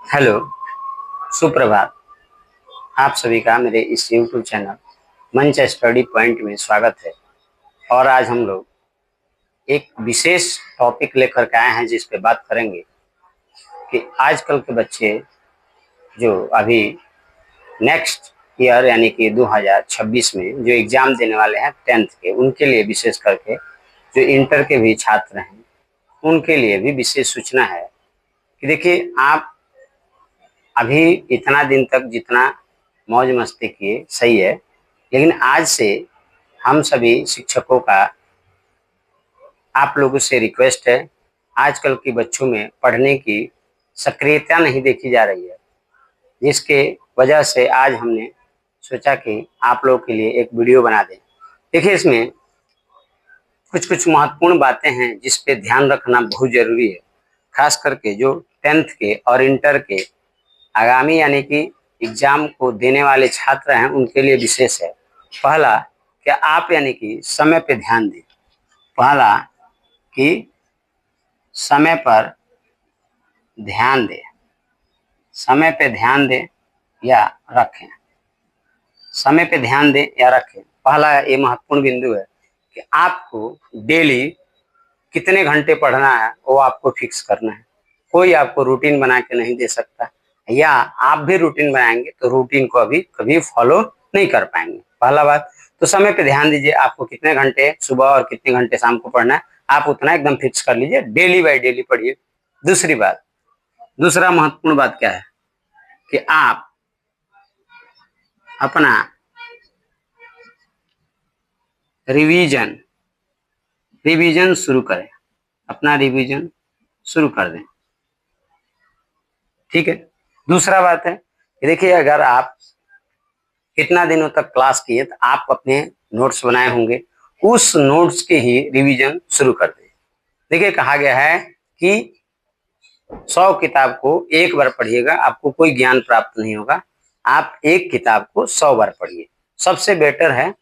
Hello, सुप्रभात। आप सभी का मेरे इस YouTube चैनल मंच स्टडी पॉइंट में स्वागत है। और आज हम लोग एक विशेष टॉपिक लेकर के आए हैं जिस पे बात करेंगे कि आजकल के बच्चे जो अभी नेक्स्ट ईयर यानी कि 2026 में जो एग्ज़ाम देने वाले हैं 10th के, उनके लिए विशेष करके जो इंटर के भी छात्र हैं उनके लिए भी विशेष सूचना है कि देखिए, आप अभी इतना दिन तक जितना मौज मस्ती किए सही है, लेकिन आज से हम सभी शिक्षकों का आप लोगों से रिक्वेस्ट है। आजकल के बच्चों में पढ़ने की सक्रियता नहीं देखी जा रही है, जिसके वजह से आज हमने सोचा कि आप लोगों के लिए एक वीडियो बना दें। देखिए, इसमें कुछ कुछ महत्वपूर्ण बातें हैं जिस पे ध्यान रखना बहुत ज़रूरी है, खास करके जो 10th के और इंटर के आगामी यानी कि एग्जाम को देने वाले छात्र हैं उनके लिए विशेष है। पहला, कि आप यानी कि समय पे ध्यान दें। पहला, कि समय पर ध्यान दें, समय पे ध्यान दें या रखें। समय पे ध्यान दें या रखें, पहला ये महत्वपूर्ण बिंदु है कि आपको डेली कितने घंटे पढ़ना है वो आपको फिक्स करना है। कोई आपको रूटीन बना के नहीं दे सकता, या आप भी रूटीन बनाएंगे तो रूटीन को अभी कभी फॉलो नहीं कर पाएंगे। पहला बात, तो समय पे ध्यान दीजिए। आपको कितने घंटे सुबह और कितने घंटे शाम को पढ़ना है, आप उतना एकदम फिक्स कर लीजिए, डेली बाय डेली पढ़िए। दूसरी बात, दूसरा महत्वपूर्ण बात क्या है कि आप अपना रिवीजन रिवीजन शुरू करें, अपना रिवीजन शुरू कर दें। ठीक है। दूसरा बात है कि देखिए, अगर आप इतना दिनों तक क्लास किए तो आप अपने नोट्स बनाए होंगे, उस नोट्स के ही रिवीजन शुरू कर दें। देखिए, कहा गया है कि 100 किताब को एक बार पढ़िएगा, आपको कोई ज्ञान प्राप्त नहीं होगा। आप एक किताब को 100 बार पढ़िए। सबसे बेटर है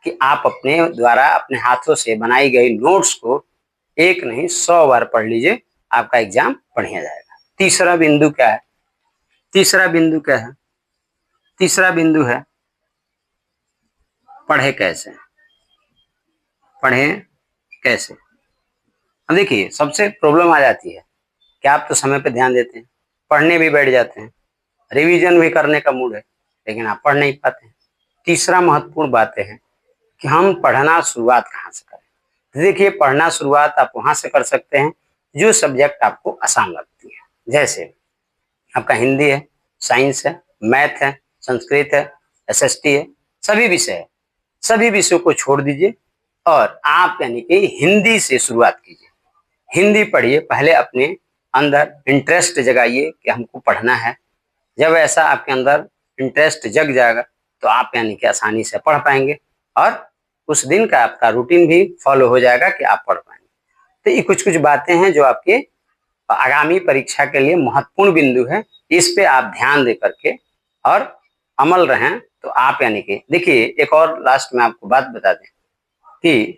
कि आप अपने द्वारा अपने हाथों से बनाई गई नोट्स को एक नहीं 100 बार पढ़ लीजिए, आपका एग्जाम बढ़िया जाएगा। तीसरा बिंदु क्या है? तीसरा बिंदु क्या है? तीसरा बिंदु है पढ़े कैसे। पढ़े कैसे? अब देखिए, सबसे प्रॉब्लम आ जाती है कि आप तो समय पे ध्यान देते हैं, पढ़ने भी बैठ जाते हैं, रिवीजन भी करने का मूड है, लेकिन आप पढ़ नहीं पाते हैं। तीसरा महत्वपूर्ण बात है कि हम पढ़ना शुरुआत कहाँ से करें। तो देखिए, पढ़ना शुरुआत आप वहाँ से कर सकते हैं जो सब्जेक्ट आपको आसान लगती है। जैसे आपका हिंदी है, साइंस है, मैथ है, संस्कृत है, एसएसटी है, सभी विषय है। सभी विषयों को छोड़ दीजिए और आप यानी कि हिंदी से शुरुआत कीजिए। हिंदी पढ़िए, पहले अपने अंदर इंटरेस्ट जगाइए कि हमको पढ़ना है। जब ऐसा आपके अंदर इंटरेस्ट जग जाएगा तो आप यानी कि आसानी से पढ़ पाएंगे और उस दिन का आपका रूटीन भी फॉलो हो जाएगा कि आप पढ़ पाएंगे। तो ये कुछ कुछ बातें हैं जो आपके आगामी परीक्षा के लिए महत्वपूर्ण बिंदु है। इस पे आप ध्यान दे करके और अमल रहें तो आप यानी कि देखिए, एक और लास्ट में आपको बात बता दें कि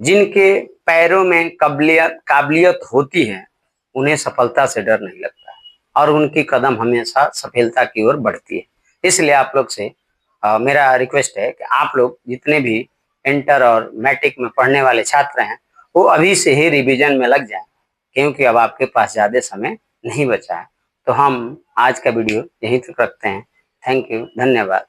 जिनके पैरों में काबिलियत होती है उन्हें सफलता से डर नहीं लगता और उनकी कदम हमेशा सफलता की ओर बढ़ती है। इसलिए आप लोग से मेरा रिक्वेस्ट है कि आप लोग जितने भी इंटर और मैट्रिक में पढ़ने वाले छात्र हैं वो अभी से ही रिवीजन में लग जाएं, क्योंकि अब आपके पास ज़्यादा समय नहीं बचा है। तो हम आज का वीडियो यहीं तक रखते हैं। थैंक यू, धन्यवाद।